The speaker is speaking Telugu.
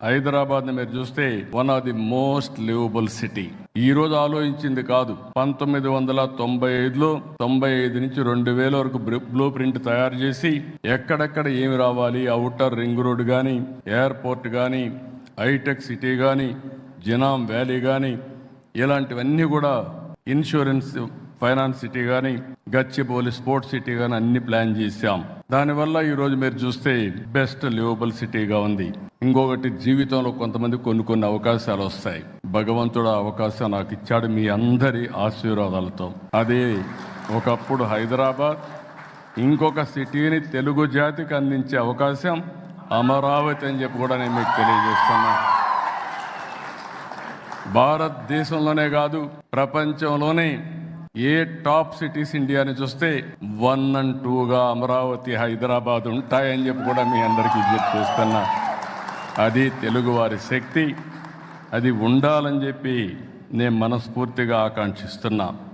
హైదరాబాద్ ని మీరు చూస్తే one of the most liveable city. ఈ రోజు ఆలోచించింది కాదు. 1995లో 95 నుంచి 2000 వరకు బ్లూ ప్రింట్ తయారు చేసి ఎక్కడెక్కడ ఏమి రావాలి, ఔటర్ రింగ్ రోడ్ కానీ, ఎయిర్పోర్ట్ కానీ, హైటెక్ సిటీ కానీ, జినాం వ్యాలీ కానీ, ఇలాంటివన్నీ కూడా ఇన్సూరెన్స్ ఫైనాన్స్ సిటీ కానీ, గచ్చిబౌలి స్పోర్ట్స్ సిటీ కానీ అన్ని ప్లాన్ చేశాం. దానివల్ల ఈరోజు మీరు చూస్తే బెస్ట్ లివబుల్ సిటీగా ఉంది. ఇంకొకటి, జీవితంలో కొంతమంది కొన్ని అవకాశాలు వస్తాయి. భగవంతుడు అవకాశం నాకు ఇచ్చాడు మీ అందరి ఆశీర్వాదాలతో. అదే ఒకప్పుడు హైదరాబాద్, ఇంకొక సిటీని తెలుగు జాతికి అందించే అవకాశం అమరావతి అని చెప్పి కూడా నేను మీకు తెలియజేస్తున్నా. భారతదేశంలోనే కాదు, ప్రపంచంలోనే ఏ టాప్ సిటీస్ ఇండియాని చూస్తే 1 and 2గా అమరావతి, హైదరాబాద్ ఉంటాయని చెప్పి కూడా మీ అందరికీ విజ్ఞప్తి చేస్తున్నా. అది తెలుగువారి శక్తి, అది ఉండాలని చెప్పి నేను మనస్ఫూర్తిగా ఆకాంక్షిస్తున్నా.